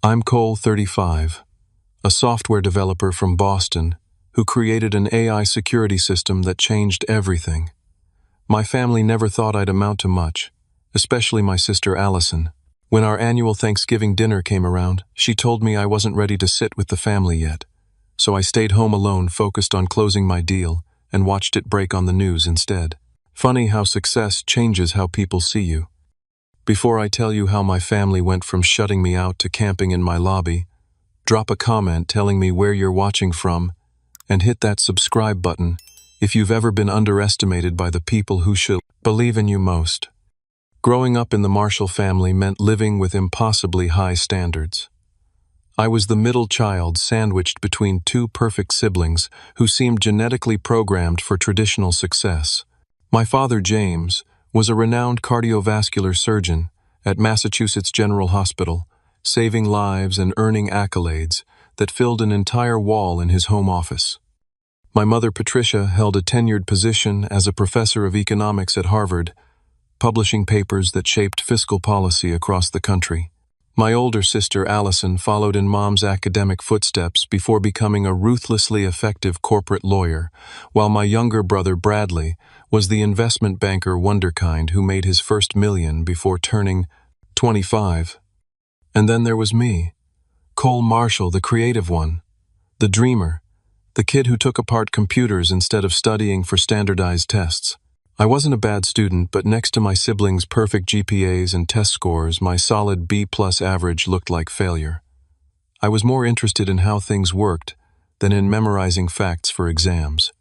I'm Cole, 35, a software developer from Boston who created an AI security system that changed everything. My family never thought I'd amount to much, especially my sister Allison. When our annual Thanksgiving dinner came around, she told me I wasn't ready to sit with the family yet, so I stayed home alone, focused on closing my deal, and watched it break on the news instead. Funny how success changes how people see you. Before I tell you how my family went from shutting me out to camping in my lobby, drop a comment telling me where you're watching from, and hit that subscribe button if you've ever been underestimated by the people who should believe in you most. Growing up in the Marshall family meant living with impossibly high standards. I was the middle child sandwiched between two perfect siblings who seemed genetically programmed for traditional success. My father, James, was a renowned cardiovascular surgeon at Massachusetts General Hospital, saving lives and earning accolades that filled an entire wall in his home office. My mother, Patricia, held a tenured position as a professor of economics at Harvard, publishing papers that shaped fiscal policy across the country. My older sister, Allison, followed in Mom's academic footsteps before becoming a ruthlessly effective corporate lawyer, while my younger brother, Bradley, was the investment banker wonderkind who made his first million before turning 25. And then there was me, Cole Marshall, the creative one, the dreamer, the kid who took apart computers instead of studying for standardized tests. I wasn't a bad student, but next to my siblings' perfect GPAs and test scores, my solid B+ average looked like failure. I was more interested in how things worked than in memorizing facts for exams.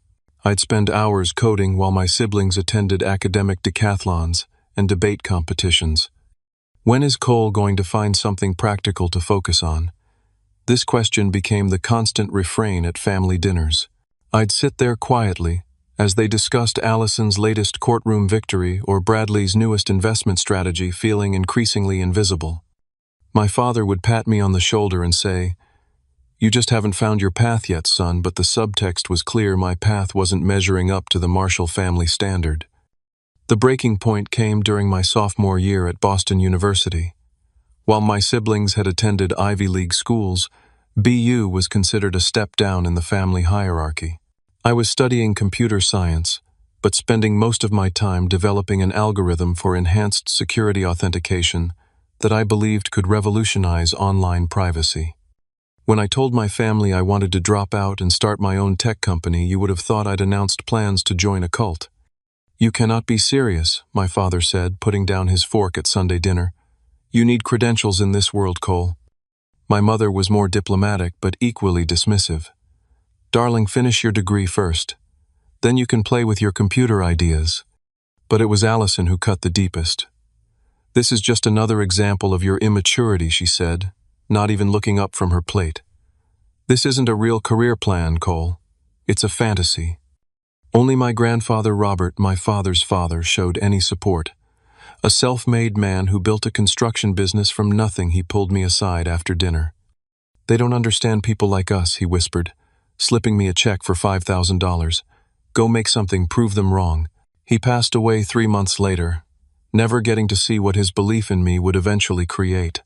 I'd spend hours coding while my siblings attended academic decathlons and debate competitions. When is Cole going to find something practical to focus on? This question became the constant refrain at family dinners. I'd sit there quietly as they discussed Allison's latest courtroom victory or Bradley's newest investment strategy, feeling increasingly invisible. My father would pat me on the shoulder and say, "You just haven't found your path yet, son," but the subtext was clear: my path wasn't measuring up to the Marshall family standard. The breaking point came during my sophomore year at Boston University. While my siblings had attended Ivy League schools, BU was considered a step down in the family hierarchy. I was studying computer science, but spending most of my time developing an algorithm for enhanced security authentication that I believed could revolutionize online privacy. When I told my family I wanted to drop out and start my own tech company, you would have thought I'd announced plans to join a cult. "You cannot be serious," my father said, putting down his fork at Sunday dinner. "You need credentials in this world, Cole." My mother was more diplomatic but equally dismissive. "Darling, finish your degree first. Then you can play with your computer ideas." But it was Allison who cut the deepest. "This is just another example of your immaturity," she said, not even looking up from her plate. "This isn't a real career plan, Cole. It's a fantasy." Only my grandfather Robert, my father's father, showed any support. A self-made man who built a construction business from nothing, he pulled me aside after dinner. "They don't understand people like us," he whispered, slipping me a check for $5,000. "Go make something, prove them wrong." He passed away 3 months later, never getting to see what his belief in me would eventually create.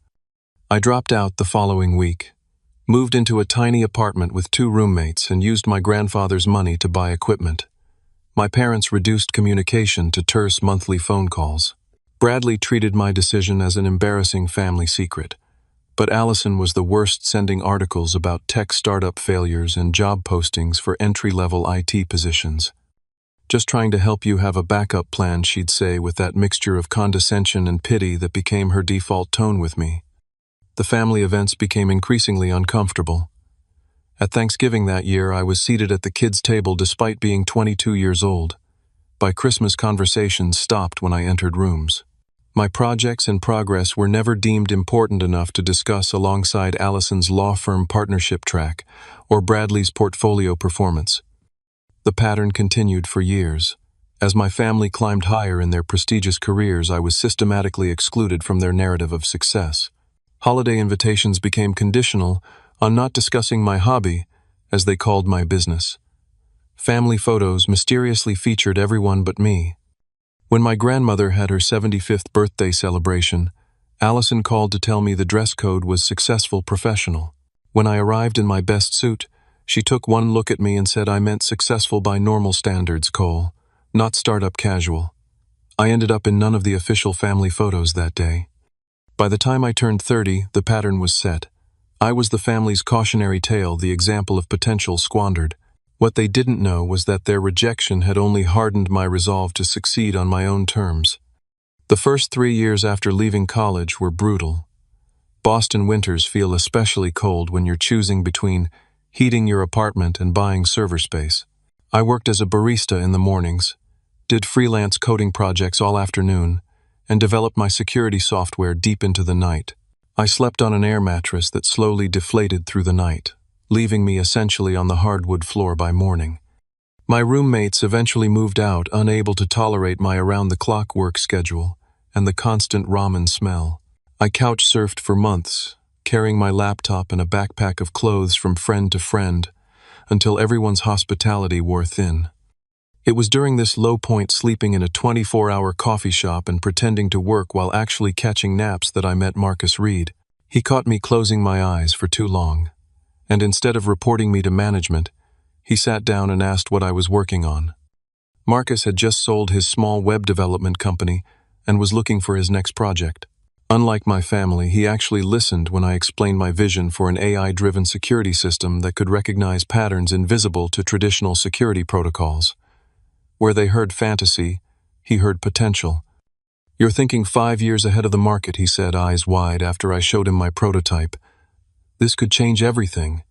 I dropped out the following week, moved into a tiny apartment with 2 roommates, and used my grandfather's money to buy equipment. My parents reduced communication to terse monthly phone calls. Bradley treated my decision as an embarrassing family secret, but Allison was the worst, sending articles about tech startup failures and job postings for entry-level IT positions. "Just trying to help you have a backup plan," she'd say, with that mixture of condescension and pity that became her default tone with me. The family events became increasingly uncomfortable. At Thanksgiving that year, I was seated at the kids' table despite being 22 years old. By Christmas, conversations stopped when I entered rooms. My projects in progress were never deemed important enough to discuss alongside Allison's law firm partnership track or Bradley's portfolio performance. The pattern continued for years. As my family climbed higher in their prestigious careers, I was systematically excluded from their narrative of success. Holiday invitations became conditional on not discussing my hobby, as they called my business. Family photos mysteriously featured everyone but me. When my grandmother had her 75th birthday celebration, Allison called to tell me the dress code was successful professional. When I arrived in my best suit, she took one look at me and said I meant successful by normal standards, Cole, not startup casual. I ended up in none of the official family photos that day. By the time I turned 30, the pattern was set. I was the family's cautionary tale, the example of potential squandered. What they didn't know was that their rejection had only hardened my resolve to succeed on my own terms. The first 3 years after leaving college were brutal. Boston winters feel especially cold when you're choosing between heating your apartment and buying server space. I worked as a barista in the mornings, did freelance coding projects all afternoon, and developed my security software deep into the night. I slept on an air mattress that slowly deflated through the night, leaving me essentially on the hardwood floor by morning. My roommates eventually moved out, unable to tolerate my around-the-clock work schedule and the constant ramen smell. I couch-surfed for months, carrying my laptop and a backpack of clothes from friend to friend, until everyone's hospitality wore thin. It was during this low point, sleeping in a 24-hour coffee shop and pretending to work while actually catching naps, that I met Marcus Reed. He caught me closing my eyes for too long, and instead of reporting me to management, he sat down and asked what I was working on. Marcus had just sold his small web development company and was looking for his next project. Unlike my family, he actually listened when I explained my vision for an AI-driven security system that could recognize patterns invisible to traditional security protocols. Where they heard fantasy, he heard potential. "You're thinking 5 years ahead of the market," he said, eyes wide, after I showed him my prototype. "This could change everything."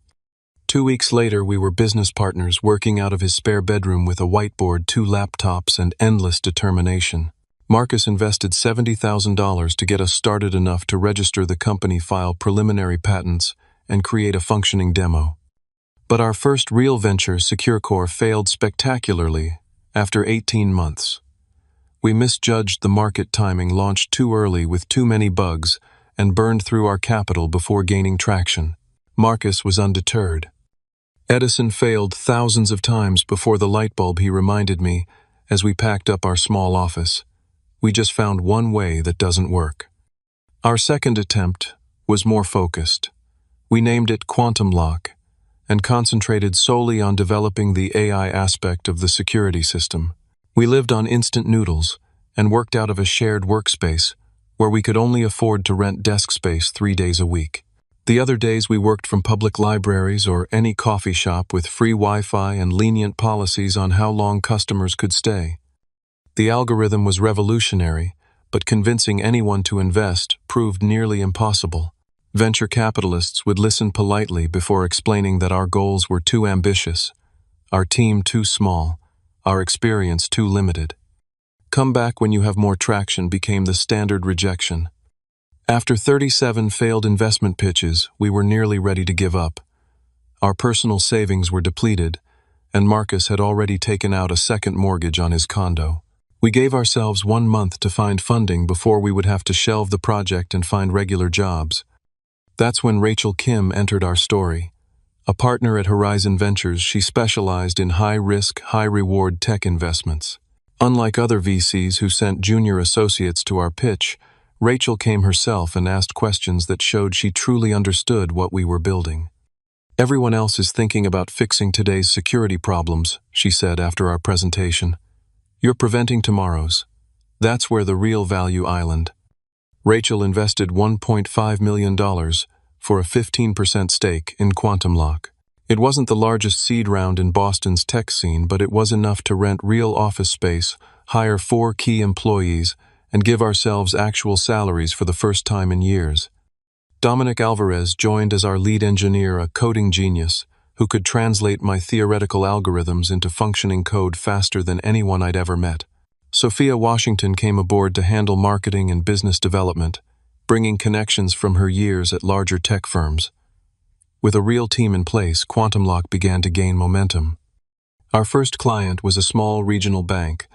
2 weeks later, we were business partners, working out of his spare bedroom with a whiteboard, 2 laptops, and endless determination. Marcus invested $70,000 to get us started enough to register the company, file preliminary patents, and create a functioning demo. But our first real venture, SecureCore, failed spectacularly after 18 months. We misjudged the market timing, launched too early with too many bugs, and burned through our capital before gaining traction. Marcus was undeterred. "Edison failed thousands of times before the light bulb," he reminded me as we packed up our small office. "We just found one way that doesn't work." Our second attempt was more focused. We named it Quantum Lock and concentrated solely on developing the AI aspect of the security system. We lived on instant noodles and worked out of a shared workspace where we could only afford to rent desk space 3 days a week. The other days we worked from public libraries or any coffee shop with free Wi-Fi and lenient policies on how long customers could stay. The algorithm was revolutionary, but convincing anyone to invest proved nearly impossible. Venture capitalists would listen politely before explaining that our goals were too ambitious, our team too small, our experience too limited. "Come back when you have more traction" became the standard rejection. After 37 failed investment pitches, we were nearly ready to give up. Our personal savings were depleted, and Marcus had already taken out a second mortgage on his condo. We gave ourselves 1 month to find funding before we would have to shelve the project and find regular jobs. That's when Rachel Kim entered our story. A partner at Horizon Ventures, she specialized in high-risk, high-reward tech investments. Unlike other VCs who sent junior associates to our pitch, Rachel came herself and asked questions that showed she truly understood what we were building. "Everyone else is thinking about fixing today's security problems," she said after our presentation. "You're preventing tomorrow's. That's where the real value island." Rachel invested $1.5 million for a 15% stake in Quantum Lock. It wasn't the largest seed round in Boston's tech scene, but it was enough to rent real office space, hire 4 key employees, and give ourselves actual salaries for the first time in years. Dominic Alvarez joined as our lead engineer, a coding genius who could translate my theoretical algorithms into functioning code faster than anyone I'd ever met. Sophia Washington came aboard to handle marketing and business development, bringing connections from her years at larger tech firms. With a real team in place, Quantum Lock began to gain momentum. Our first client was a small regional bank,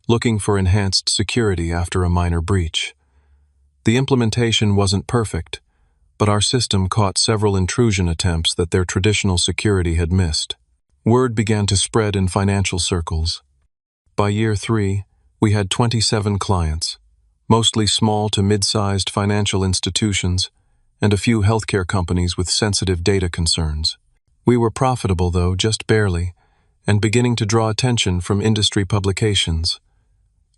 looking for enhanced security after a minor breach. The implementation wasn't perfect, but our system caught several intrusion attempts that their traditional security had missed. Word began to spread in financial circles. By year 3, we had 27 clients, mostly small to mid-sized financial institutions, and a few healthcare companies with sensitive data concerns. We were profitable, though, just barely, and beginning to draw attention from industry publications.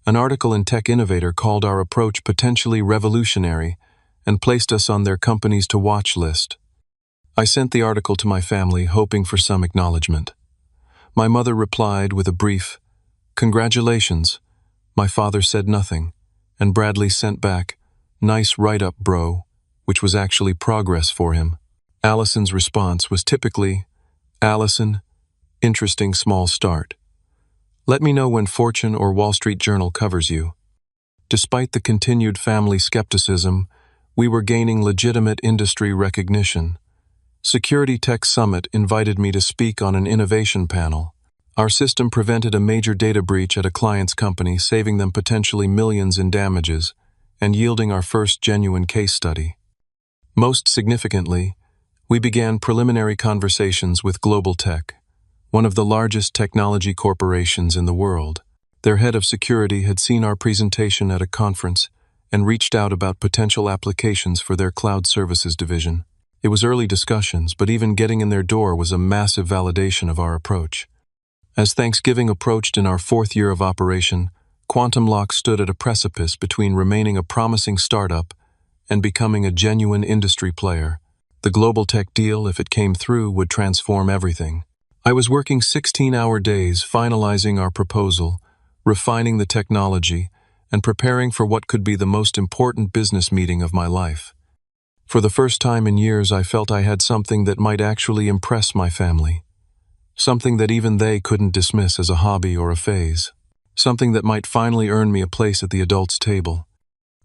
An article in Tech Innovator called our approach potentially revolutionary and placed us on their companies to watch list. I sent the article to my family, hoping for some acknowledgement. My mother replied with a brief, "Congratulations." My father said nothing, and Bradley sent back, "Nice write-up, bro," which was actually progress for him. Allison's response was typically, "Allison, interesting small start. Let me know when Fortune or Wall Street Journal covers you." Despite the continued family skepticism, we were gaining legitimate industry recognition. Security Tech Summit invited me to speak on an innovation panel. Our system prevented a major data breach at a client's company, saving them potentially millions in damages, and yielding our first genuine case study. Most significantly, we began preliminary conversations with Global Tech, one of the largest technology corporations in the world. Their head of security had seen our presentation at a conference and reached out about potential applications for their cloud services division. It was early discussions, but even getting in their door was a massive validation of our approach. As Thanksgiving approached in our 4th year of operation, QuantumLock stood at a precipice between remaining a promising startup and becoming a genuine industry player. The Global Tech deal, if it came through, would transform everything. I was working 16-hour days finalizing our proposal, refining the technology, and preparing for what could be the most important business meeting of my life. For the first time in years, I felt I had something that might actually impress my family. Something that even they couldn't dismiss as a hobby or a phase. Something that might finally earn me a place at the adults' table.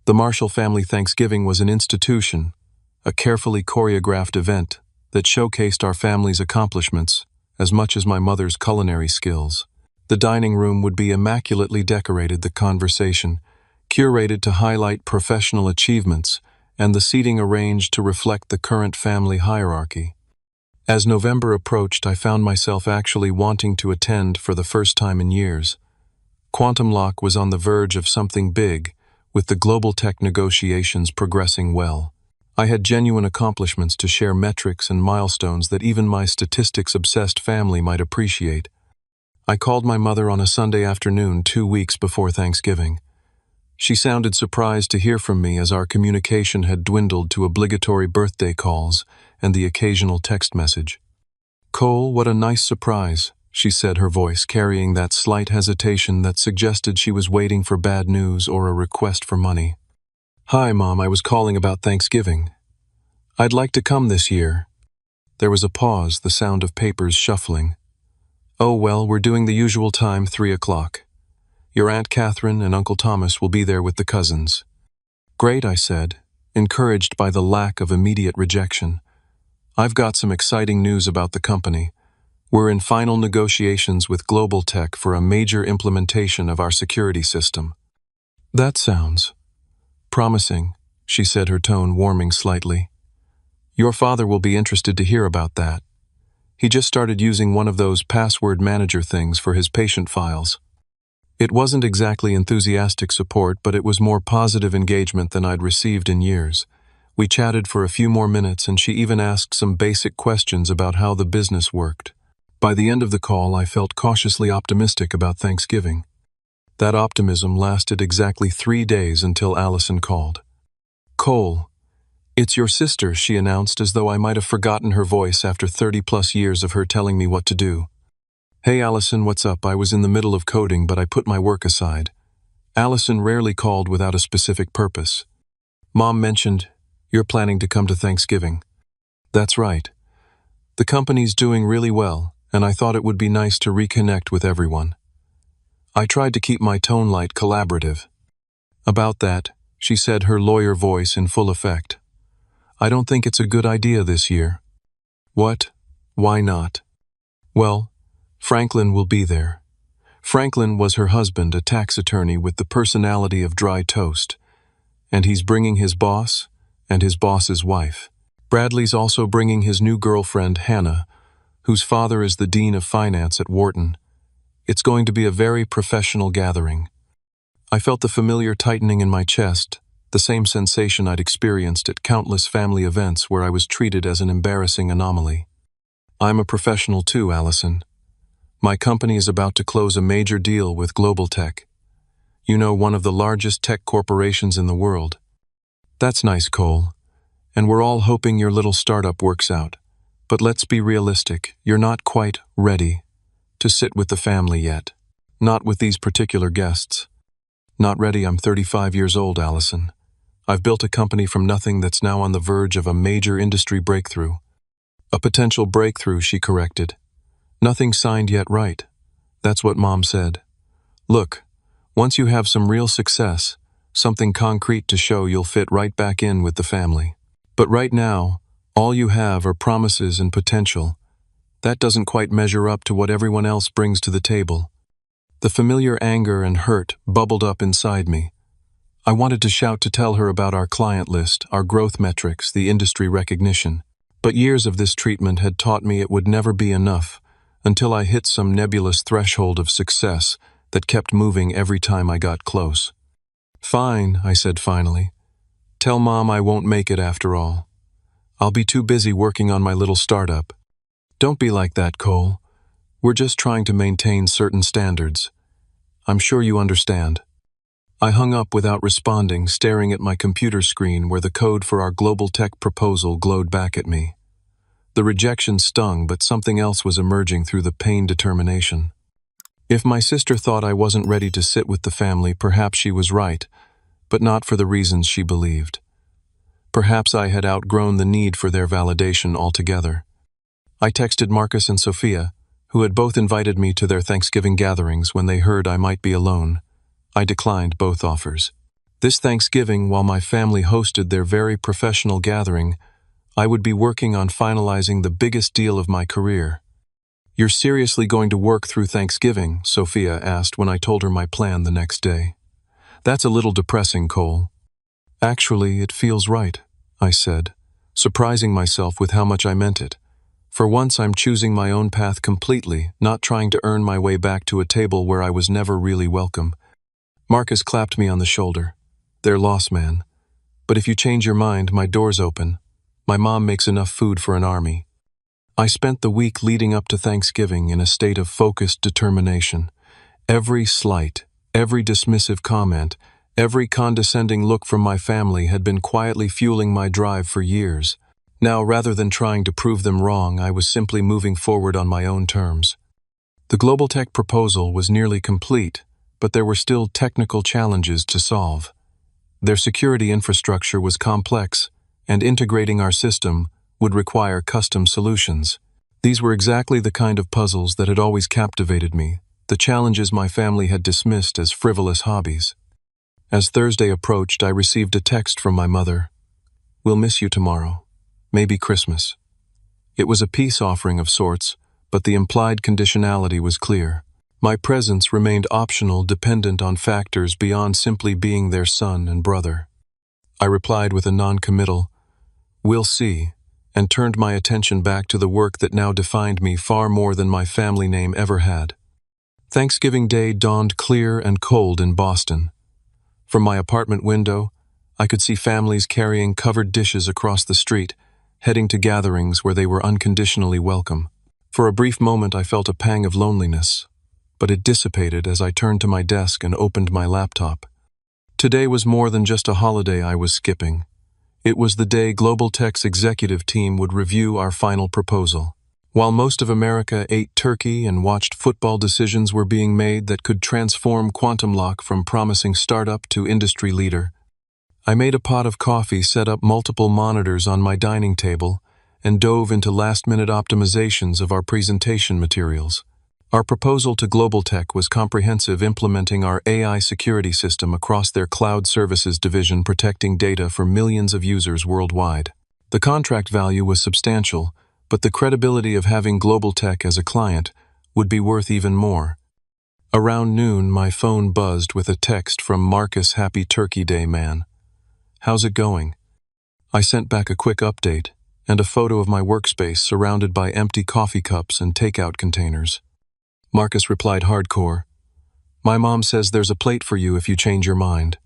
The Marshall family Thanksgiving was an institution, a carefully choreographed event that showcased our family's accomplishments as much as my mother's culinary skills. The dining room would be immaculately decorated, the conversation curated to highlight professional achievements, and the seating arranged to reflect the current family hierarchy. As November approached, I found myself actually wanting to attend for the first time in years. QuantumLock was on the verge of something big, with the Global Tech negotiations progressing well. I had genuine accomplishments to share, metrics and milestones that even my statistics-obsessed family might appreciate. I called my mother on a Sunday afternoon 2 weeks before Thanksgiving. She sounded surprised to hear from me, as our communication had dwindled to obligatory birthday calls and the occasional text message. "Cole, what a nice surprise," she said, her voice carrying that slight hesitation that suggested she was waiting for bad news or a request for money. "Hi, Mom, I was calling about Thanksgiving. I'd like to come this year." There was a pause, the sound of papers shuffling. "Oh, well, we're doing the usual time, 3 o'clock. Your Aunt Catherine and Uncle Thomas will be there with the cousins." "Great," I said, encouraged by the lack of immediate rejection. "I've got some exciting news about the company. We're in final negotiations with Global Tech for a major implementation of our security system." "That sounds promising," she said, her tone warming slightly. "Your father will be interested to hear about that. He just started using one of those password manager things for his patient files." It wasn't exactly enthusiastic support, but it was more positive engagement than I'd received in years. We chatted for a few more minutes, and she even asked some basic questions about how the business worked. By the end of the call, I felt cautiously optimistic about Thanksgiving. That optimism lasted exactly 3 days until Allison called. "Cole, it's your sister," she announced, as though I might have forgotten her voice after 30-plus years of her telling me what to do. "Hey, Allison, what's up? I was in the middle of coding, but I put my work aside." Allison rarely called without a specific purpose. "Mom mentioned you're planning to come to Thanksgiving." "That's right. The company's doing really well, and I thought it would be nice to reconnect with everyone." I tried to keep my tone light, collaborative. "About that," she said, her lawyer voice in full effect, "I don't think it's a good idea this year." "What? Why not?" "Well, Franklin will be there." Franklin was her husband, a tax attorney with the personality of dry toast. And he's bringing his boss and his boss's wife. Bradley's also bringing his new girlfriend, Hannah, whose father is the dean of finance at Wharton. It's going to be a very professional gathering. I felt the familiar tightening in my chest, the same sensation I'd experienced at countless family events where I was treated as an embarrassing anomaly. I'm a professional too, Allison. My company is about to close a major deal with Global Tech. You know, one of the largest tech corporations in the world. That's nice, Cole. And we're all hoping your little startup works out. But let's be realistic, you're not quite ready to sit with the family yet. Not with these particular guests. Not ready. I'm 35 years old, Allison. I've built a company from nothing that's now on the verge of a major industry breakthrough. A potential breakthrough, she corrected. Nothing signed yet, right? That's what Mom said. Look, once you have some real success, something concrete to show, you'll fit right back in with the family. But right now, all you have are promises and potential. That doesn't quite measure up to what everyone else brings to the table. The familiar anger and hurt bubbled up inside me. I wanted to shout to tell her about our client list, our growth metrics, the industry recognition. But years of this treatment had taught me it would never be enough until I hit some nebulous threshold of success that kept moving every time I got close. Fine, I said finally. Tell Mom I won't make it after all. I'll be too busy working on my little startup. Don't be like that, Cole. We're just trying to maintain certain standards. I'm sure you understand. I hung up without responding, staring at my computer screen where the code for our Global Tech proposal glowed back at me. The rejection stung, but something else was emerging through the pain determination. If my sister thought I wasn't ready to sit with the family, perhaps she was right, but not for the reasons she believed. Perhaps I had outgrown the need for their validation altogether. I texted Marcus and Sophia, who had both invited me to their Thanksgiving gatherings when they heard I might be alone. I declined both offers. This Thanksgiving, while my family hosted their very professional gathering, I would be working on finalizing the biggest deal of my career. You're seriously going to work through Thanksgiving? Sophia asked when I told her my plan the next day. That's a little depressing, Cole. Actually, it feels right, I said, surprising myself with how much I meant it. For once, I'm choosing my own path completely, not trying to earn my way back to a table where I was never really welcome. Marcus clapped me on the shoulder. Their loss, man. But if you change your mind, my door's open. My mom makes enough food for an army. I spent the week leading up to Thanksgiving in a state of focused determination. Every slight, every dismissive comment, every condescending look from my family had been quietly fueling my drive for years. Now, rather than trying to prove them wrong, I was simply moving forward on my own terms. The Global Tech proposal was nearly complete, but there were still technical challenges to solve. Their security infrastructure was complex, and integrating our system would require custom solutions. These were exactly the kind of puzzles that had always captivated me, the challenges my family had dismissed as frivolous hobbies. As Thursday approached, I received a text from my mother. "We'll miss you tomorrow. Maybe Christmas." It was a peace offering of sorts, but the implied conditionality was clear. My presence remained optional, dependent on factors beyond simply being their son and brother. I replied with a non-committal, "We'll see," and turned my attention back to the work that now defined me far more than my family name ever had. Thanksgiving Day dawned clear and cold in Boston. From my apartment window, I could see families carrying covered dishes across the street, heading to gatherings where they were unconditionally welcome. For a brief moment I felt a pang of loneliness, but it dissipated as I turned to my desk and opened my laptop. Today was more than just a holiday I was skipping. It was the day Global Tech's executive team would review our final proposal. While most of America ate turkey and watched football, decisions were being made that could transform Quantum Lock from promising startup to industry leader. I made a pot of coffee, set up multiple monitors on my dining table, and dove into last-minute optimizations of our presentation materials. Our proposal to Global Tech was comprehensive, implementing our AI security system across their cloud services division, protecting data for millions of users worldwide. The contract value was substantial, but the credibility of having Global Tech as a client would be worth even more. Around noon, my phone buzzed with a text from Marcus. "Happy Turkey Day, man. How's it going?" I sent back a quick update and a photo of my workspace surrounded by empty coffee cups and takeout containers. Marcus replied hardcore, My mom says there's a plate for you if you change your mind.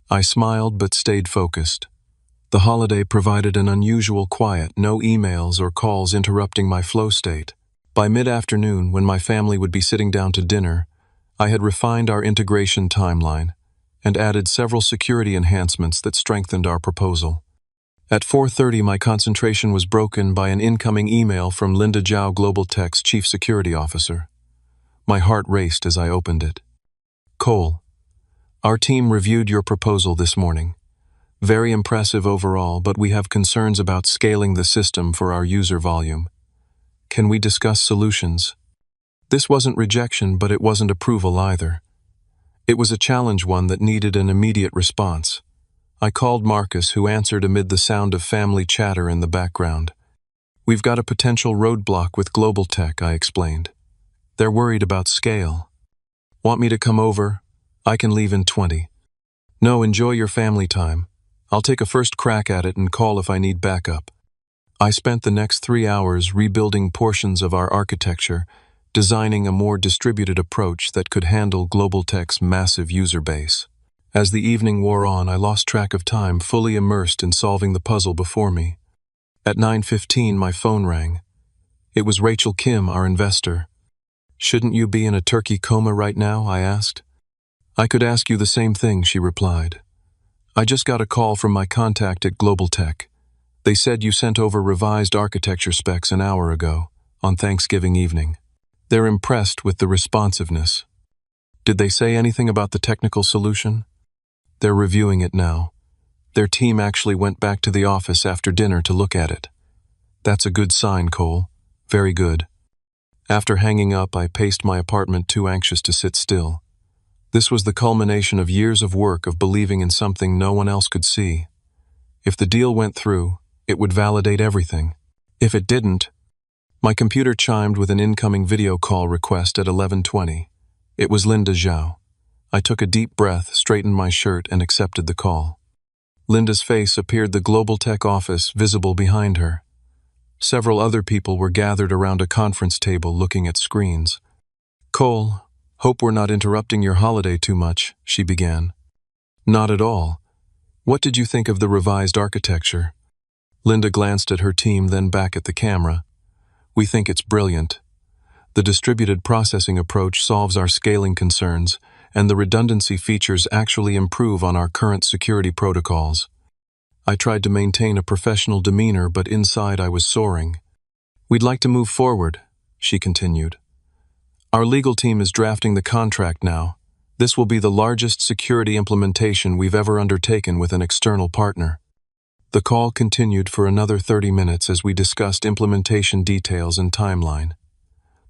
I smiled but stayed focused. The holiday provided an unusual quiet, no emails or calls interrupting my flow state. By mid-afternoon, when my family would be sitting down to dinner, I had refined our integration timeline and added several security enhancements that strengthened our proposal. At 4:30, my concentration was broken by an incoming email from Linda Zhao, Global Tech's Chief Security Officer. My heart raced as I opened it. Cole, our team reviewed your proposal this morning. Very impressive overall, but we have concerns about scaling the system for our user volume. Can we discuss solutions? This wasn't rejection, but it wasn't approval either. It was a challenge one that needed an immediate response. I called Marcus, who answered amid the sound of family chatter in the background. We've got a potential roadblock with Global Tech, I explained. They're worried about scale. Want me to come over? I can leave in 20. No, enjoy your family time. I'll take a first crack at it and call if I need backup. I spent the next 3 hours rebuilding portions of our architecture, designing a more distributed approach that could handle Global Tech's massive user base. As the evening wore on, I lost track of time, fully immersed in solving the puzzle before me. At 9:15, my phone rang. It was Rachel Kim, our investor. Shouldn't you be in a turkey coma right now? I asked. I could ask you the same thing, she replied. I just got a call from my contact at Global Tech. They said you sent over revised architecture specs an hour ago, on Thanksgiving evening. They're impressed with the responsiveness. Did they say anything about the technical solution? They're reviewing it now. Their team actually went back to the office after dinner to look at it. That's a good sign, Cole. Very good. After hanging up, I paced my apartment, too anxious to sit still. This was the culmination of years of work of believing in something no one else could see. If the deal went through, it would validate everything. If it didn't, my computer chimed with an incoming video call request at 11:20. It was Linda Zhao. I took a deep breath, straightened my shirt, and accepted the call. Linda's face appeared the Global Tech office, visible behind her. Several other people were gathered around a conference table looking at screens. Cole, hope we're not interrupting your holiday too much, she began. Not at all. What did you think of the revised architecture? Linda glanced at her team, then back at the camera. We think it's brilliant. The distributed processing approach solves our scaling concerns, and the redundancy features actually improve on our current security protocols. I tried to maintain a professional demeanor, but inside I was soaring. We'd like to move forward, she continued. Our legal team is drafting the contract now. This will be the largest security implementation we've ever undertaken with an external partner. The call continued for another 30 minutes as we discussed implementation details and timeline.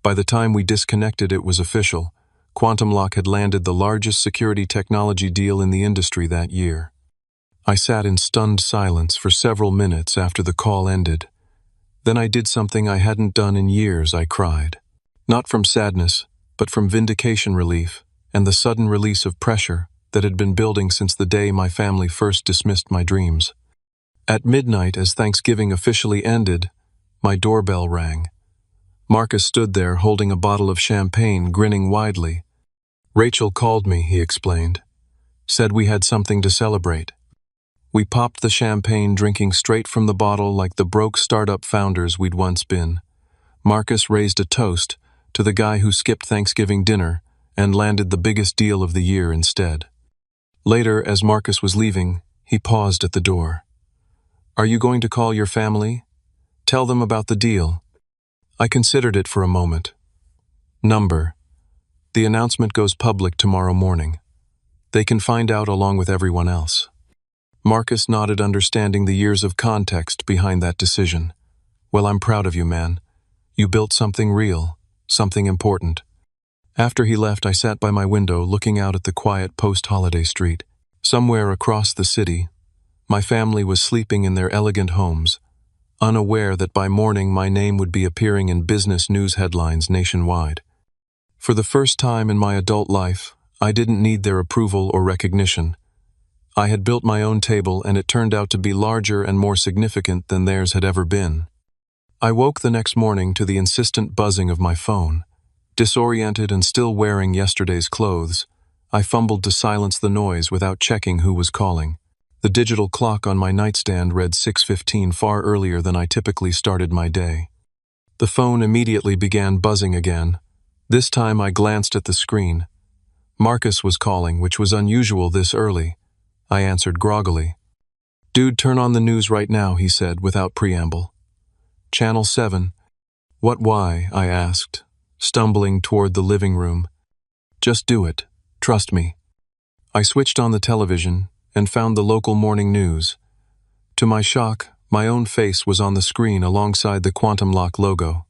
By the time we disconnected, it was official. Quantum Lock had landed the largest security technology deal in the industry that year. I sat in stunned silence for several minutes after the call ended. Then I did something I hadn't done in years. I cried. Not from sadness, but from vindication relief and the sudden release of pressure that had been building since the day my family first dismissed my dreams. At midnight, as Thanksgiving officially ended, my doorbell rang. Marcus stood there holding a bottle of champagne, grinning widely. Rachel called me, he explained. Said we had something to celebrate. We popped the champagne, drinking straight from the bottle like the broke startup founders we'd once been. Marcus raised a toast to the guy who skipped Thanksgiving dinner and landed the biggest deal of the year instead. Later, as Marcus was leaving, he paused at the door. Are you going to call your family? Tell them about the deal. I considered it for a moment. Number. The announcement goes public tomorrow morning. They can find out along with everyone else. Marcus nodded, understanding the years of context behind that decision. Well, I'm proud of you, man. You built something real, something important. After he left, I sat by my window looking out at the quiet post-holiday street. Somewhere across the city, my family was sleeping in their elegant homes, unaware that by morning my name would be appearing in business news headlines nationwide. For the first time in my adult life, I didn't need their approval or recognition. I had built my own table, and it turned out to be larger and more significant than theirs had ever been. I woke the next morning to the insistent buzzing of my phone. Disoriented and still wearing yesterday's clothes, I fumbled to silence the noise without checking who was calling. The digital clock on my nightstand read 6:15 far earlier than I typically started my day. The phone immediately began buzzing again. This time I glanced at the screen. Marcus was calling, which was unusual this early. I answered groggily. "Dude, turn on the news right now," he said without preamble. "Channel 7. "What, why?" I asked, stumbling toward the living room. "Just do it. Trust me." I switched on the television and found the local morning news. To my shock, my own face was on the screen alongside the Quantum Lock logo.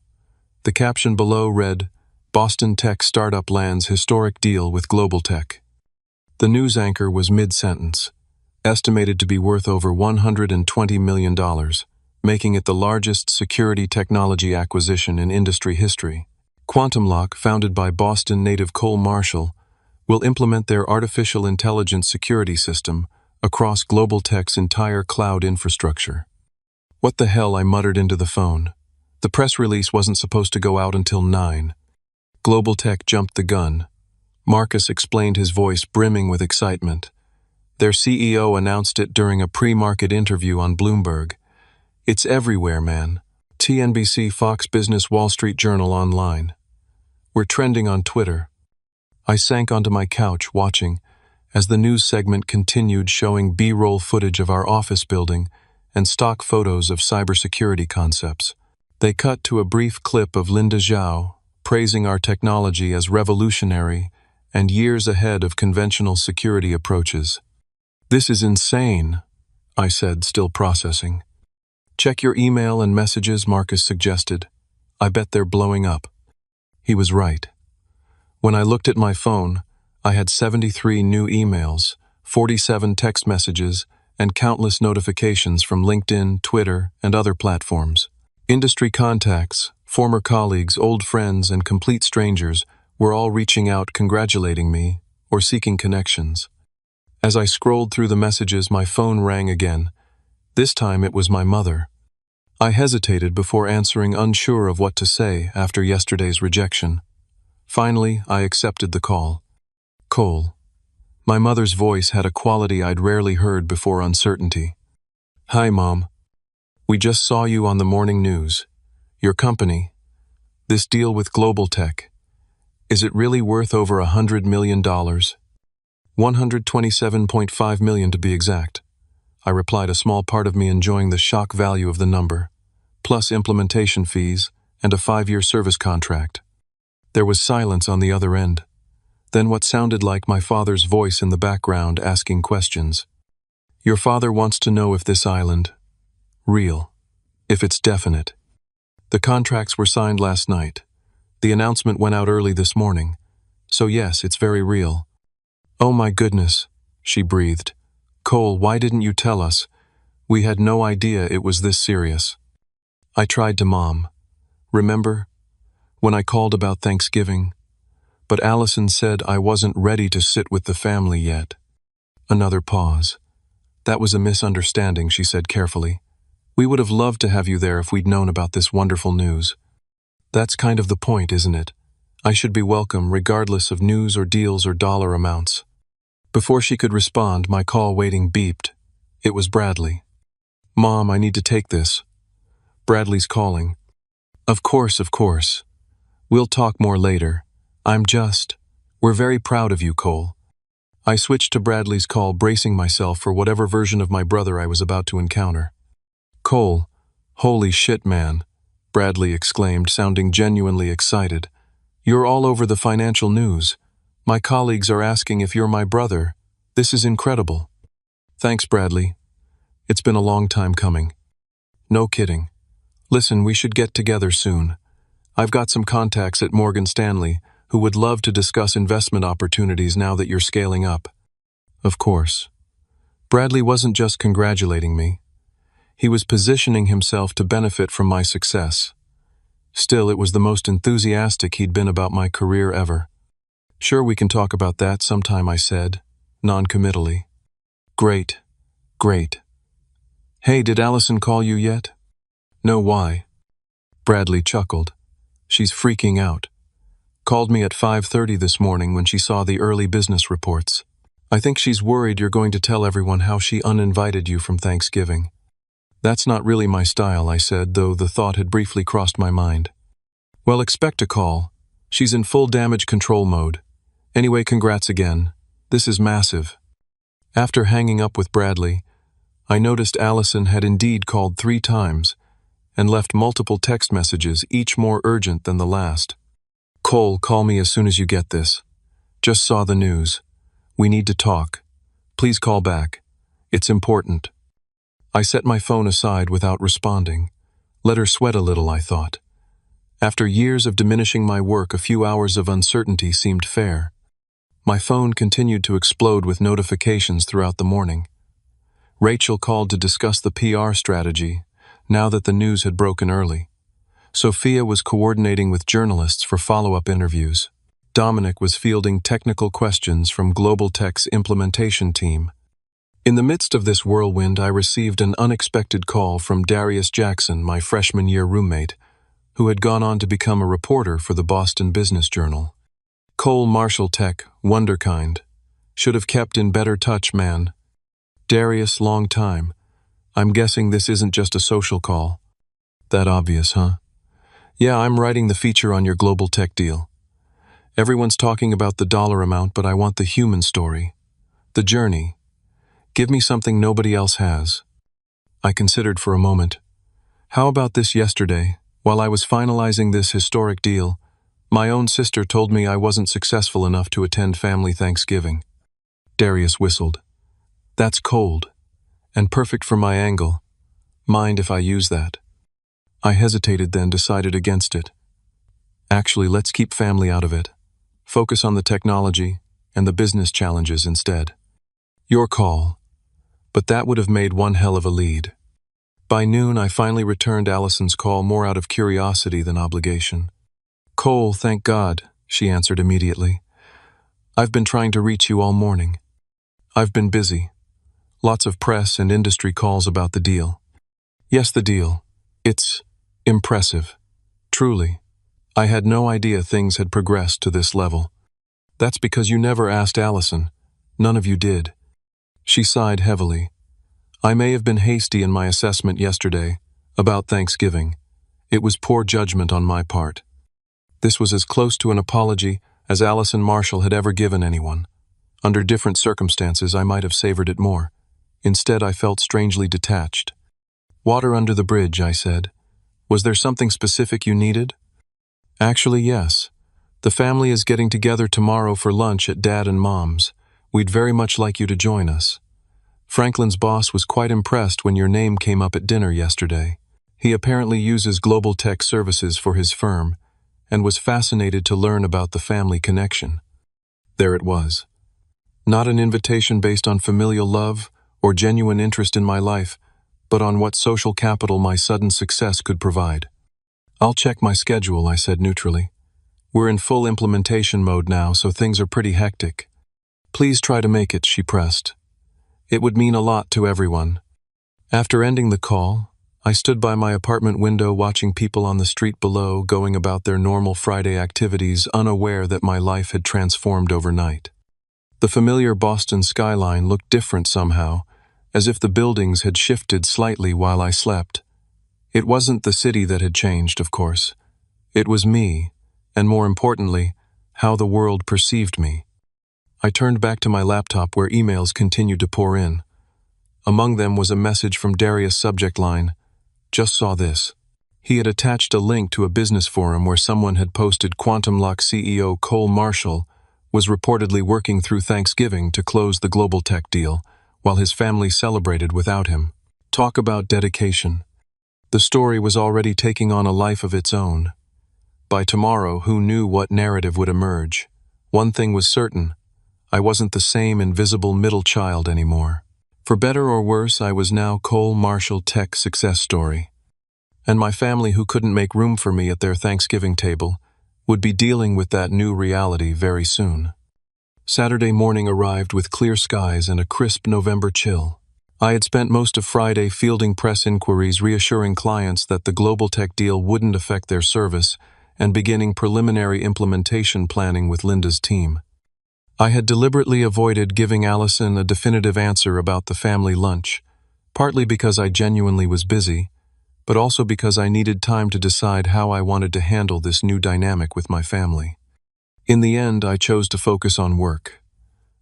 The caption below read, "Boston Tech Startup Lands Historic Deal with Global Tech." The news anchor was mid-sentence, estimated to be worth over $120 million, making it the largest security technology acquisition in industry history. Quantum Lock, founded by Boston native Cole Marshall, will implement their artificial intelligence security system across Global Tech's entire cloud infrastructure. "What the hell?" I muttered into the phone. The press release wasn't supposed to go out until 9. Global Tech jumped the gun. Marcus explained, his voice brimming with excitement. Their CEO announced it during a pre-market interview on Bloomberg. "It's everywhere, man. TNBC, Fox Business, Wall Street Journal, online. We're trending on Twitter." I sank onto my couch watching as the news segment continued, showing B-roll footage of our office building and stock photos of cybersecurity concepts. They cut to a brief clip of Linda Zhao praising our technology as revolutionary and years ahead of conventional security approaches. "This is insane," I said, still processing. "Check your email and messages," Marcus suggested. "I bet they're blowing up." He was right. When I looked at my phone, I had 73 new emails, 47 text messages, and countless notifications from LinkedIn, Twitter, and other platforms. Industry contacts, former colleagues, old friends, and complete strangers were all reaching out, congratulating me, or seeking connections. As I scrolled through the messages, my phone rang again. This time it was my mother. I hesitated before answering, unsure of what to say after yesterday's rejection. Finally, I accepted the call. "Cole." My mother's voice had a quality I'd rarely heard before: uncertainty. "Hi, Mom. We just saw you on the morning news. Your company, this deal with Global Tech, is it really worth over $100 million? $127.5 million to be exact," I replied, a small part of me enjoying the shock value of the number, plus implementation fees and a 5-year service contract. There was silence on the other end. Then what sounded like my father's voice in the background asking questions. "Your father wants to know if this island, real, if it's definite." The contracts were signed last night. The announcement went out early this morning. So yes, it's very real. "Oh my goodness," she breathed. "Cole, why didn't you tell us? We had no idea it was this serious." I tried to, Mom. "Remember when I called about Thanksgiving? But Allison said I wasn't ready to sit with the family yet." Another pause. "That was a misunderstanding," she said carefully. "We would have loved to have you there if we'd known about this wonderful news. That's kind of the point, isn't it? I should be welcome regardless of news or deals or dollar amounts." Before she could respond, my call waiting beeped. It was Bradley. "Mom, I need to take this. Bradley's calling." Of course. We'll talk more later. We're very proud of you, Cole." I switched to Bradley's call, bracing myself for whatever version of my brother I was about to encounter. "Cole, holy shit, man," Bradley exclaimed, sounding genuinely excited. "You're all over the financial news. My colleagues are asking if you're my brother. This is incredible." "Thanks, Bradley. It's been a long time coming." "No kidding. Listen, we should get together soon. I've got some contacts at Morgan Stanley who would love to discuss investment opportunities now that you're scaling up." Of course. Bradley wasn't just congratulating me. He was positioning himself to benefit from my success. Still, it was the most enthusiastic he'd been about my career ever. "Sure, we can talk about that sometime," I said, non-committally. Great. "Hey, did Allison call you yet?" "No, why?" Bradley chuckled. "She's freaking out. Called me at 5:30 this morning when she saw the early business reports. I think she's worried you're going to tell everyone how she uninvited you from Thanksgiving. That's not really my style, I said, though the thought had briefly crossed my mind. Well, expect a call. She's in full damage control mode. Anyway, congrats again. This is massive. After hanging up with Bradley, I noticed Allison had indeed called 3 times and left multiple text messages, each more urgent than the last. Cole, call me as soon as you get this. Just saw the news. We need to talk. Please call back. It's important. I set my phone aside without responding. Let her sweat a little, I thought. After years of diminishing my work, a few hours of uncertainty seemed fair. My phone continued to explode with notifications throughout the morning. Rachel called to discuss the PR strategy, now that the news had broken early. Sophia was coordinating with journalists for follow-up interviews. Dominic was fielding technical questions from Global Tech's implementation team. In the midst of this whirlwind, I received an unexpected call from Darius Jackson, my freshman year roommate, who had gone on to become a reporter for the Boston Business Journal. Cole, Marshall Tech, wonderkind. Should have kept in better touch, man. Darius, long time. I'm guessing this isn't just a social call. That obvious, huh? Yeah, I'm writing the feature on your Global Tech deal. Everyone's talking about the dollar amount, but I want the human story. The journey. Give me something nobody else has. I considered for a moment. How about this yesterday, while I was finalizing this historic deal, my own sister told me I wasn't successful enough to attend family Thanksgiving. Darius whistled. That's cold, and perfect for my angle. Mind if I use that? I hesitated, then decided against it. Actually, let's keep family out of it. Focus on the technology and the business challenges instead. Your call. But that would have made one hell of a lead. By noon, I finally returned Allison's call more out of curiosity than obligation. Cole, thank God, she answered immediately. I've been trying to reach you all morning. I've been busy. Lots of press and industry calls about the deal. Yes, the deal. It's impressive. Truly. I had no idea things had progressed to this level. That's because you never asked Allison. None of you did. She sighed heavily. I may have been hasty in my assessment yesterday about Thanksgiving. It was poor judgment on my part. This was as close to an apology as Allison Marshall had ever given anyone. Under different circumstances, I might have savored it more. Instead, I felt strangely detached. Water under the bridge, I said. Was there something specific you needed? Actually, yes. The family is getting together tomorrow for lunch at Dad and Mom's. We'd very much like you to join us. Franklin's boss was quite impressed when your name came up at dinner yesterday. He apparently uses Global Tech services for his firm and was fascinated to learn about the family connection. There it was. Not an invitation based on familial love or genuine interest in my life, but on what social capital my sudden success could provide. I'll check my schedule, I said neutrally. We're in full implementation mode now, so things are pretty hectic. Please try to make it, she pressed. It would mean a lot to everyone. After ending the call, I stood by my apartment window watching people on the street below going about their normal Friday activities, unaware that my life had transformed overnight. The familiar Boston skyline looked different somehow, as if the buildings had shifted slightly while I slept. It wasn't the city that had changed, of course. It was me, and more importantly, how the world perceived me. I turned back to my laptop where emails continued to pour in. Among them was a message from Darius' subject line, "Just saw this." He had attached a link to a business forum where someone had posted Quantum Lock CEO Cole Marshall was reportedly working through Thanksgiving to close the Global Tech deal, while his family celebrated without him. Talk about dedication. The story was already taking on a life of its own. By tomorrow, who knew what narrative would emerge? One thing was certain. I wasn't the same invisible middle child anymore. For better or worse, I was now Cole Marshall Tech success story. And my family, who couldn't make room for me at their Thanksgiving table, would be dealing with that new reality very soon. Saturday morning arrived with clear skies and a crisp November chill. I had spent most of Friday fielding press inquiries, reassuring clients that the Global Tech deal wouldn't affect their service and beginning preliminary implementation planning with Linda's team. I had deliberately avoided giving Allison a definitive answer about the family lunch, partly because I genuinely was busy, but also because I needed time to decide how I wanted to handle this new dynamic with my family. In the end, I chose to focus on work.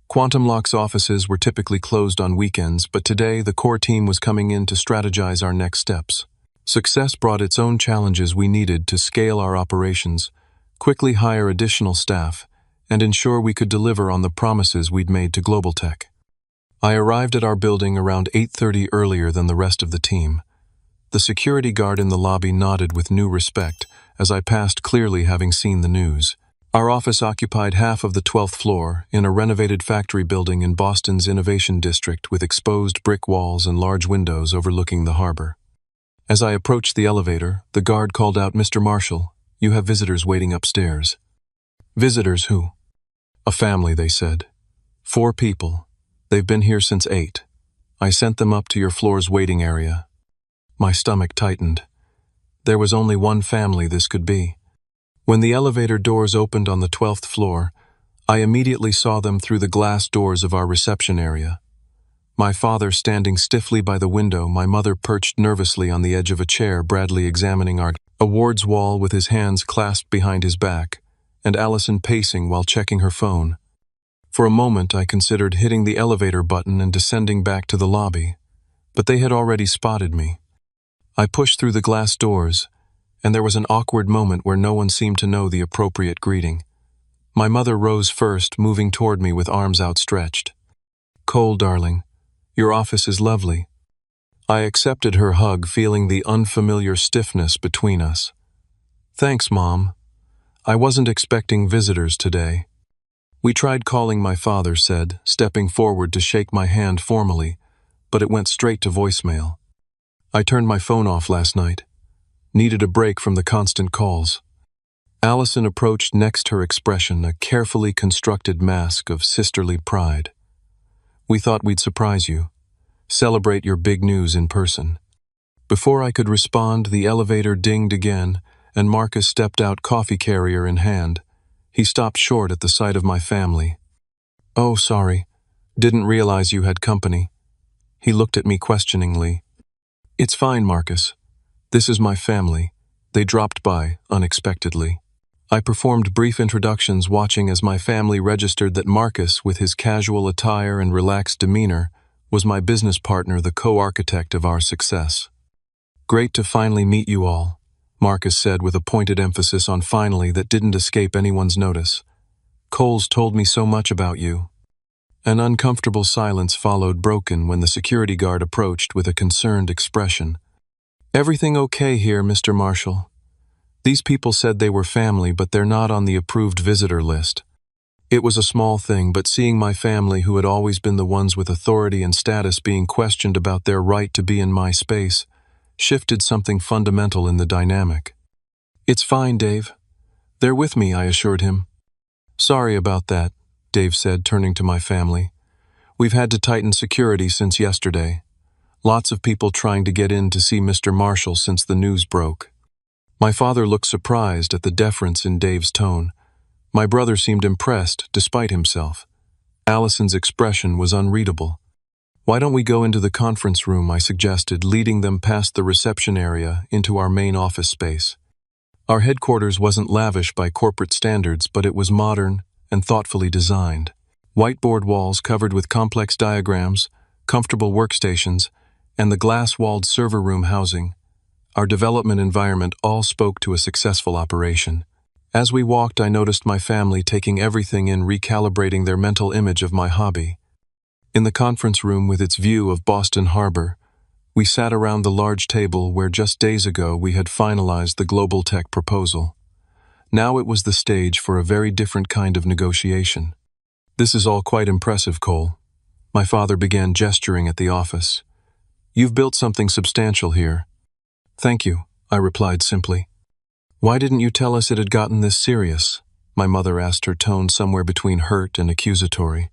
Quantum Lock's offices were typically closed on weekends, but today the core team was coming in to strategize our next steps. Success brought its own challenges. We needed to scale our operations, quickly hire additional staff, and ensure we could deliver on the promises we'd made to Global Tech. I arrived at our building around 8:30 earlier than the rest of the team. The security guard in the lobby nodded with new respect as I passed, clearly having seen the news. Our office occupied half of the 12th floor in a renovated factory building in Boston's Innovation District with exposed brick walls and large windows overlooking the harbor. As I approached the elevator, the guard called out, "Mr. Marshall, you have visitors waiting upstairs." "Visitors who?" "A family," they said. "4 people. They've been here since 8. I sent them up to your floor's waiting area." My stomach tightened. There was only one family this could be. When the elevator doors opened on the 12th floor, I immediately saw them through the glass doors of our reception area. My father standing stiffly by the window, my mother perched nervously on the edge of a chair, Bradley examining our awards wall with his hands clasped behind his back, and Allison pacing while checking her phone. For a moment I considered hitting the elevator button and descending back to the lobby, but they had already spotted me. I pushed through the glass doors, and there was an awkward moment where no one seemed to know the appropriate greeting. My mother rose first, moving toward me with arms outstretched. "Cole, darling, your office is lovely." I accepted her hug, feeling the unfamiliar stiffness between us. "Thanks, Mom. I wasn't expecting visitors today." "We tried calling," my father said, stepping forward to shake my hand formally, but it went straight to voicemail. "I turned my phone off last night. Needed a break from the constant calls." Allison approached next, her expression a carefully constructed mask of sisterly pride. "We thought we'd surprise you. Celebrate your big news in person." Before I could respond, the elevator dinged again, and Marcus stepped out, coffee carrier in hand. He stopped short at the sight of my family. "Oh, sorry. Didn't realize you had company." He looked at me questioningly. "It's fine, Marcus. This is my family. They dropped by unexpectedly." I performed brief introductions, watching as my family registered that Marcus, with his casual attire and relaxed demeanor, was my business partner, the co-architect of our success. "Great to finally meet you all," Marcus said with a pointed emphasis on finally that didn't escape anyone's notice. "Cole's told me so much about you." An uncomfortable silence followed, broken when the security guard approached with a concerned expression. "Everything okay here, Mr. Marshall? These people said they were family, but they're not on the approved visitor list." It was a small thing, but seeing my family, who had always been the ones with authority and status, being questioned about their right to be in my space, shifted something fundamental in the dynamic. "It's fine, Dave. They're with me," I assured him. "Sorry about that," Dave said, turning to my family. "We've had to tighten security since yesterday. Lots of people trying to get in to see Mr. Marshall since the news broke." My father looked surprised at the deference in Dave's tone. My brother seemed impressed, despite himself. Allison's expression was unreadable. "Why don't we go into the conference room?" I suggested, leading them past the reception area into our main office space. Our headquarters wasn't lavish by corporate standards, but it was modern and thoughtfully designed. Whiteboard walls covered with complex diagrams, comfortable workstations, and the glass-walled server room housing. Our development environment all spoke to a successful operation. As we walked, I noticed my family taking everything in, recalibrating their mental image of my hobby. In the conference room, with its view of Boston Harbor, we sat around the large table where just days ago we had finalized the Global Tech proposal. Now it was the stage for a very different kind of negotiation. "This is all quite impressive, Cole." My father began gesturing at the office. "You've built something substantial here." "Thank you," I replied simply. "Why didn't you tell us it had gotten this serious?" my mother asked, her tone somewhere between hurt and accusatory.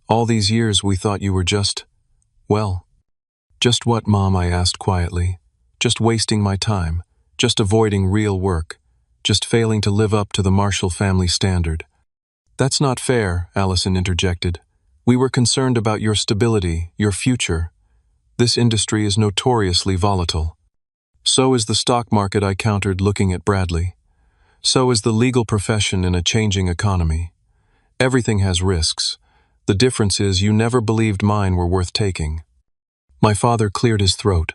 "All these years we thought you were just, well." "Just what, Mom?" I asked quietly. "Just wasting my time, just avoiding real work. just failing to live up to the Marshall family standard. That's not fair, Allison interjected. We were concerned about your stability, your future. This industry is notoriously volatile. So is the stock market, I countered, looking at Bradley. So is the legal profession in a changing economy. Everything has risks. The difference is you never believed mine were worth taking. My father cleared his throat.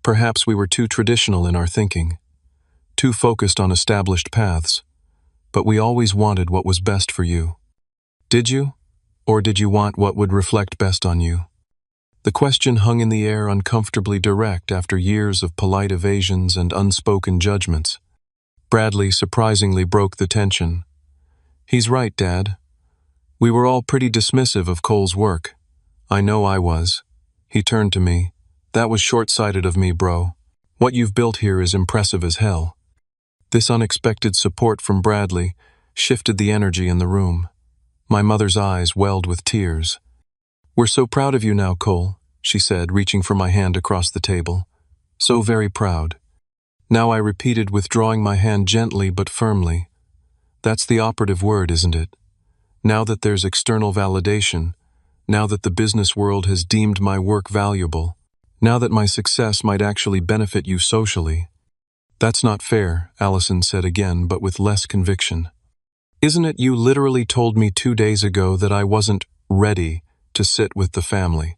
Perhaps we were too traditional in our thinking, too focused on established paths. But we always wanted what was best for you. Did you? Or did you want what would reflect best on you? The question hung in the air, uncomfortably direct after years of polite evasions and unspoken judgments. Bradley surprisingly broke the tension. He's right, Dad. We were all pretty dismissive of Cole's work. I know I was. He turned to me. That was short-sighted of me, bro. What you've built here is impressive as hell. This unexpected support from Bradley shifted the energy in the room. My mother's eyes welled with tears. We're so proud of you now, Cole, she said, reaching for my hand across the table. So very proud. Now I repeated, withdrawing my hand gently but firmly. That's the operative word, isn't it? Now that there's external validation, now that the business world has deemed my work valuable, now that my success might actually benefit you socially. That's not fair, Allison said again, but with less conviction. Isn't it you literally told me 2 days ago that I wasn't ready to sit with the family,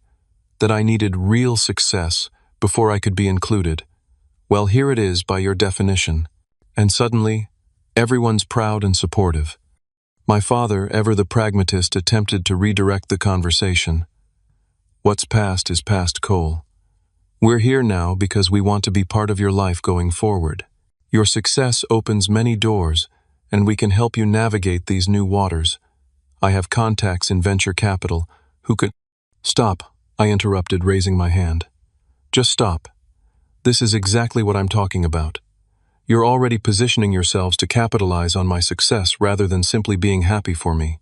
that I needed real success before I could be included? Well, here it is by your definition. And suddenly, everyone's proud and supportive. My father, ever the pragmatist, attempted to redirect the conversation. What's past is past, Cole. We're here now because we want to be part of your life going forward. Your success opens many doors, and we can help you navigate these new waters. I have contacts in venture capital who could— Stop, I interrupted, raising my hand. Just stop. This is exactly what I'm talking about. You're already positioning yourselves to capitalize on my success rather than simply being happy for me.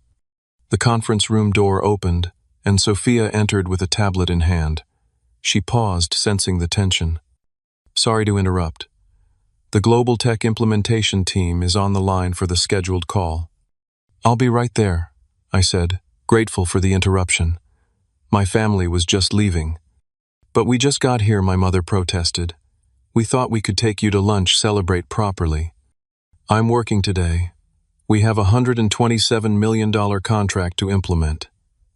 The conference room door opened, and Sophia entered with a tablet in hand. She paused, sensing the tension. Sorry to interrupt. The Global Tech Implementation team is on the line for the scheduled call. I'll be right there, I said, grateful for the interruption. My family was just leaving. But we just got here, my mother protested. We thought we could take you to lunch, celebrate properly. I'm working today. We have a $127 million contract to implement.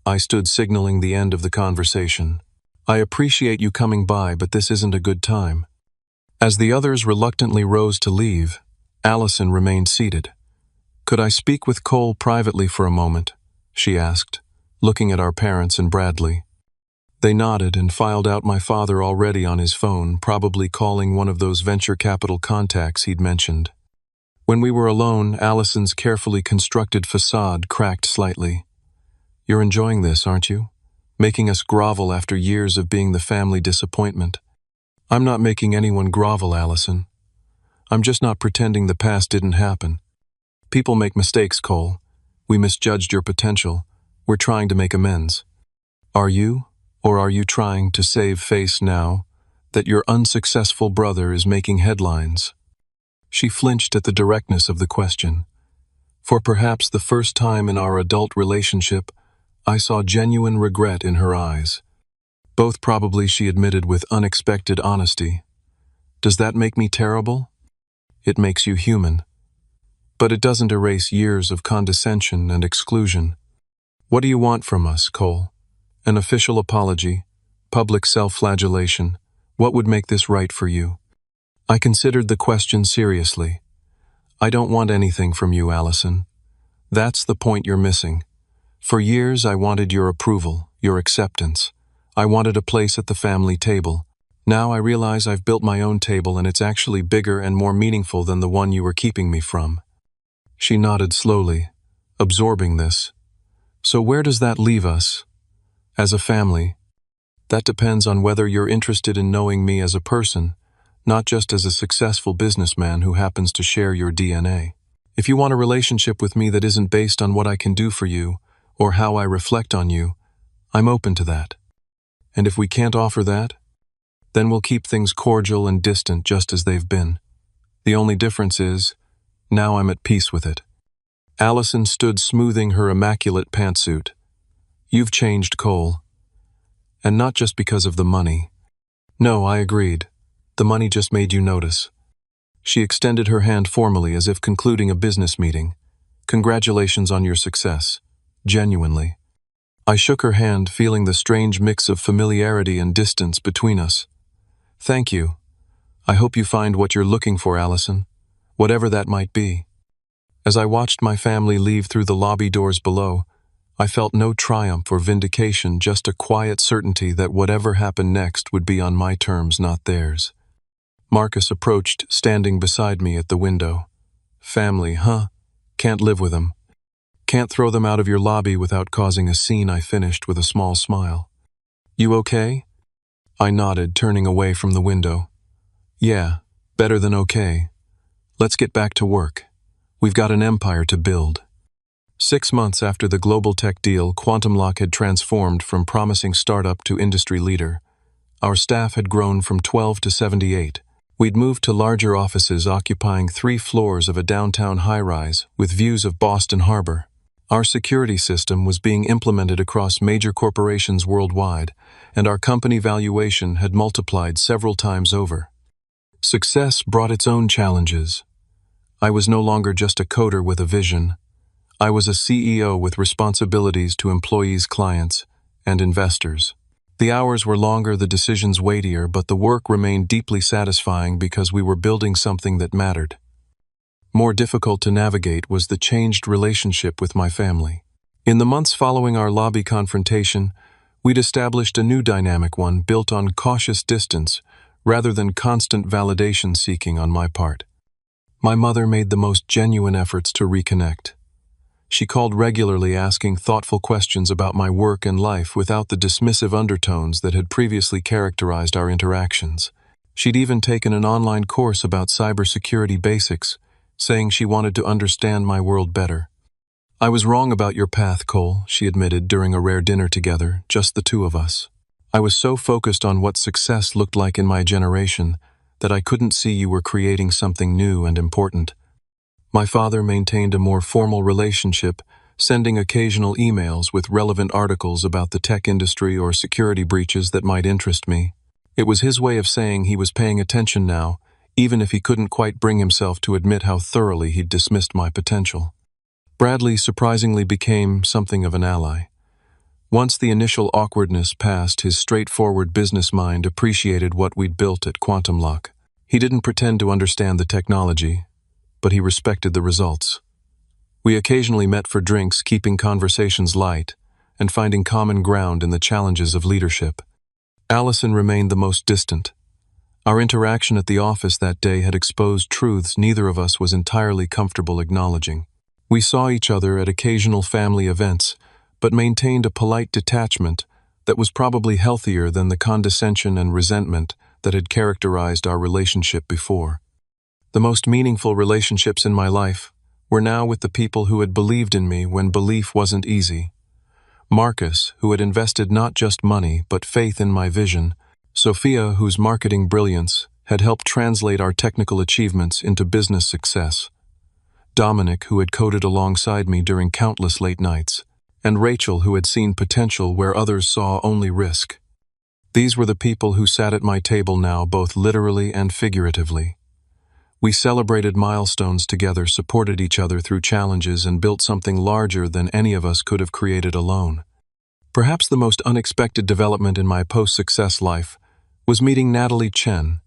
I stood, signaling the end of the conversation. I appreciate you coming by, but this isn't a good time. As the others reluctantly rose to leave, Allison remained seated. Could I speak with Cole privately for a moment? She asked, looking at our parents and Bradley. They nodded and filed out, my father already on his phone, probably calling one of those venture capital contacts he'd mentioned. When we were alone, Allison's carefully constructed facade cracked slightly. You're enjoying this, aren't you? Making us grovel after years of being the family disappointment. I'm not making anyone grovel, Allison. I'm just not pretending the past didn't happen. People make mistakes, Cole. We misjudged your potential. We're trying to make amends. Are you? Or are you trying to save face now that your unsuccessful brother is making headlines? She flinched at the directness of the question. For perhaps the first time in our adult relationship, I saw genuine regret in her eyes. Both probably, she admitted with unexpected honesty. Does that make me terrible? It makes you human. But it doesn't erase years of condescension and exclusion. What do you want from us, Cole? An official apology? Public self-flagellation? What would make this right for you? I considered the question seriously. I don't want anything from you, Allison. That's the point you're missing. For years I wanted your approval, your acceptance. I wanted a place at the family table. Now I realize I've built my own table, and it's actually bigger and more meaningful than the one you were keeping me from. She nodded slowly, absorbing this. So where does that leave us? As a family? That depends on whether you're interested in knowing me as a person, not just as a successful businessman who happens to share your DNA. If you want a relationship with me that isn't based on what I can do for you or how I reflect on you, I'm open to that. And if we can't offer that, then we'll keep things cordial and distant, just as they've been. The only difference is, Now I'm at peace with it. Allison stood smoothing her immaculate pantsuit. You've changed, Cole. And not just because of the money. No, I agreed. The money just made you notice. She extended her hand formally as if concluding a business meeting. Congratulations on your success. Genuinely. I shook her hand, feeling the strange mix of familiarity and distance between us. Thank you. I hope you find what you're looking for, Allison, whatever that might be. As I watched my family leave through the lobby doors below, I felt no triumph or vindication, just a quiet certainty that whatever happened next would be on my terms, not theirs. Marcus approached, standing beside me at the window. Family, huh? Can't live with them. Can't throw them out of your lobby without causing a scene, I finished with a small smile. You okay? I nodded, turning away from the window. Yeah, better than okay. Let's get back to work. We've got an empire to build. 6 months after the global tech deal, QuantumLock had transformed from promising startup to industry leader. Our staff had grown from 12 to 78. We'd moved to larger offices occupying 3 floors of a downtown high-rise with views of Boston Harbor. Our security system was being implemented across major corporations worldwide, and our company valuation had multiplied several times over. Success brought its own challenges. I was no longer just a coder with a vision. I was a CEO with responsibilities to employees, clients, and investors. The hours were longer, the decisions weightier, but the work remained deeply satisfying because we were building something that mattered. More difficult to navigate was the changed relationship with my family. In the months following our lobby confrontation, we'd established a new dynamic, one built on cautious distance rather than constant validation seeking on my part. My mother made the most genuine efforts to reconnect. She called regularly, asking thoughtful questions about my work and life without the dismissive undertones that had previously characterized our interactions. She'd even taken an online course about cybersecurity basics, saying she wanted to understand my world better. I was wrong about your path, Cole, she admitted during a rare dinner together, just the two of us. I was so focused on what success looked like in my generation that I couldn't see you were creating something new and important. My father maintained a more formal relationship, sending occasional emails with relevant articles about the tech industry or security breaches that might interest me. It was his way of saying he was paying attention now, even if he couldn't quite bring himself to admit how thoroughly he'd dismissed my potential. Bradley surprisingly became something of an ally. Once the initial awkwardness passed, his straightforward business mind appreciated what we'd built at QuantumLock. He didn't pretend to understand the technology, but he respected the results. We occasionally met for drinks, keeping conversations light and finding common ground in the challenges of leadership. Allison remained the most distant. Our interaction at the office that day had exposed truths neither of us was entirely comfortable acknowledging. We saw each other at occasional family events, but maintained a polite detachment that was probably healthier than the condescension and resentment that had characterized our relationship before. The most meaningful relationships in my life were now with the people who had believed in me when belief wasn't easy. Marcus, who had invested not just money but faith in my vision. Sophia, whose marketing brilliance had helped translate our technical achievements into business success. Dominic, who had coded alongside me during countless late nights. And Rachel, who had seen potential where others saw only risk. These were the people who sat at my table now, both literally and figuratively. We celebrated milestones together, supported each other through challenges, and built something larger than any of us could have created alone. Perhaps the most unexpected development in my post-success life was meeting Natalie Chen,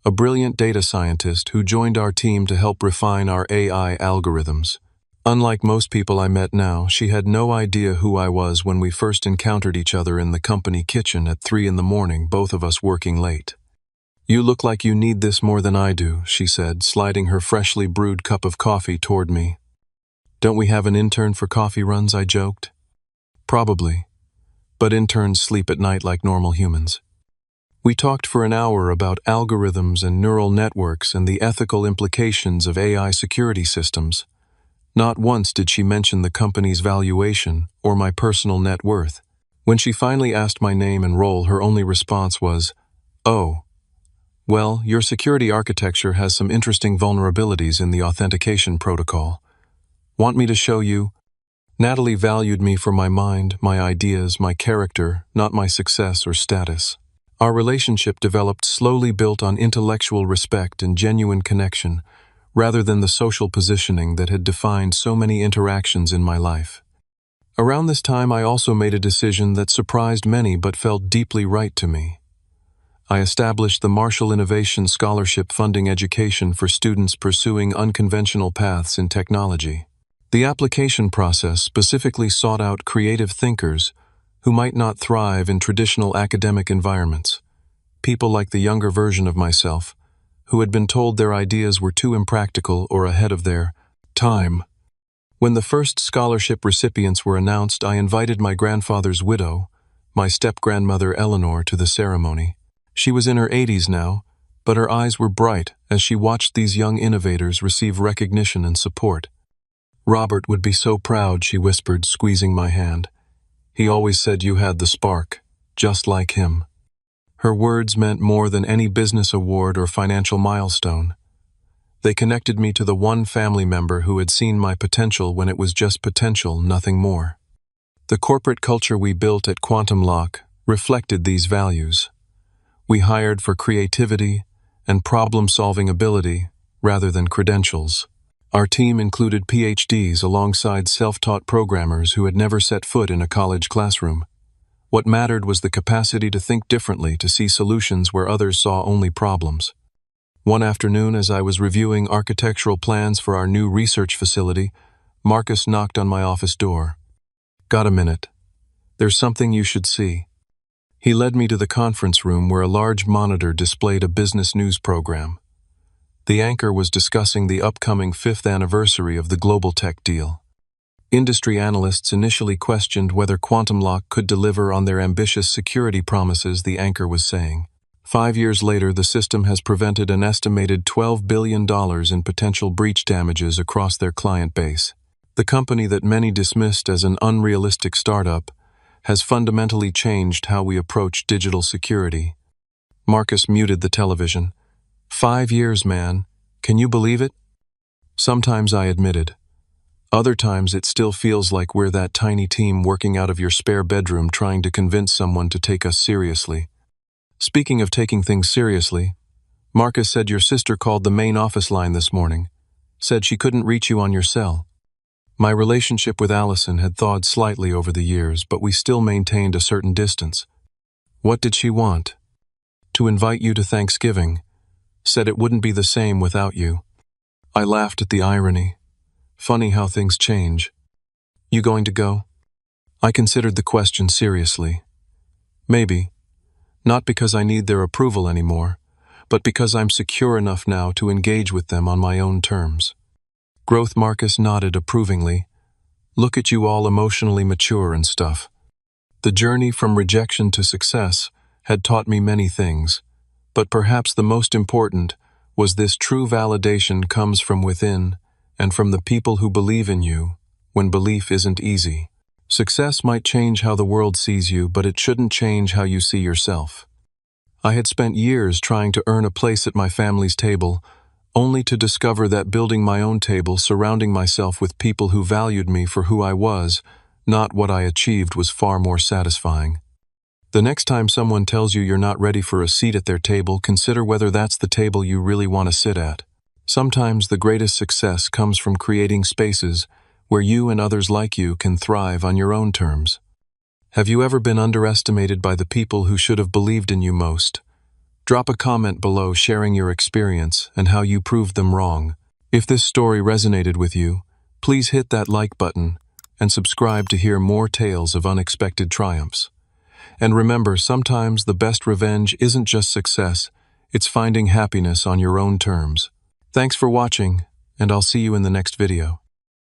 a brilliant data scientist who joined our team to help refine our AI algorithms. Unlike most people I met now, she had no idea who I was when we first encountered each other in the company kitchen at 3 a.m, both of us working late. You look like you need this more than I do, she said, sliding her freshly brewed cup of coffee toward me. Don't we have an intern for coffee runs, I joked. Probably. But interns sleep at night like normal humans. We talked for an hour about algorithms and neural networks and the ethical implications of AI security systems. Not once did she mention the company's valuation or my personal net worth. When she finally asked my name and role, her only response was, "Oh, Well, your security architecture has some interesting vulnerabilities in the authentication protocol. Want me to show you? Natalie valued me for my mind, my ideas, my character, not my success or status. Our relationship developed slowly, built on intellectual respect and genuine connection, rather than the social positioning that had defined so many interactions in my life. Around this time, I also made a decision that surprised many but felt deeply right to me. I established the Marshall Innovation Scholarship, funding education for students pursuing unconventional paths in technology. The application process specifically sought out creative thinkers who might not thrive in traditional academic environments, people like the younger version of myself, who had been told their ideas were too impractical or ahead of their time. When the first scholarship recipients were announced, I invited my grandfather's widow, my step-grandmother Eleanor, to the ceremony. She was in her 80s now, but her eyes were bright as she watched these young innovators receive recognition and support. "Robert would be so proud," she whispered, squeezing my hand. "He always said you had the spark, just like him." Her words meant more than any business award or financial milestone. They connected me to the one family member who had seen my potential when it was just potential, nothing more. The corporate culture we built at Quantum Lock reflected these values. We hired for creativity and problem-solving ability rather than credentials. Our team included PhDs alongside self-taught programmers who had never set foot in a college classroom. What mattered was the capacity to think differently, to see solutions where others saw only problems. One afternoon, as I was reviewing architectural plans for our new research facility, Marcus knocked on my office door. "Got a minute? There's something you should see." He led me to the conference room where a large monitor displayed a business news program. The anchor was discussing the upcoming 5th anniversary of the Global Tech deal. Industry analysts initially questioned whether Quantum Lock could deliver on their ambitious security promises, the anchor was saying. 5 years later, the system has prevented an estimated $12 billion in potential breach damages across their client base. The company that many dismissed as an unrealistic startup has fundamentally changed how we approach digital security. Marcus muted the television. 5 years, man. Can you believe it? Sometimes, I admitted. Other times it still feels like we're that tiny team working out of your spare bedroom trying to convince someone to take us seriously. Speaking of taking things seriously, Marcus said your sister called the main office line this morning, said she couldn't reach you on your cell. My relationship with Allison had thawed slightly over the years, but we still maintained a certain distance. What did she want? To invite you to Thanksgiving. Said it wouldn't be the same without you. I laughed at the irony. Funny how things change. You going to go? I considered the question seriously. Maybe. Not because I need their approval anymore, but because I'm secure enough now to engage with them on my own terms. Growth. Marcus nodded approvingly. Look at you, all emotionally mature and stuff. The journey from rejection to success had taught me many things, but perhaps the most important was this: true validation comes from within and from the people who believe in you when belief isn't easy. Success might change how the world sees you, but it shouldn't change how you see yourself. I had spent years trying to earn a place at my family's table, only to discover that building my own table, surrounding myself with people who valued me for who I was, not what I achieved, was far more satisfying. The next time someone tells you you're not ready for a seat at their table, consider whether that's the table you really want to sit at. Sometimes the greatest success comes from creating spaces where you and others like you can thrive on your own terms. Have you ever been underestimated by the people who should have believed in you most? Drop a comment below sharing your experience and how you proved them wrong. If this story resonated with you, please hit that like button and subscribe to hear more tales of unexpected triumphs. And remember, sometimes the best revenge isn't just success, it's finding happiness on your own terms. Thanks for watching, and I'll see you in the next video.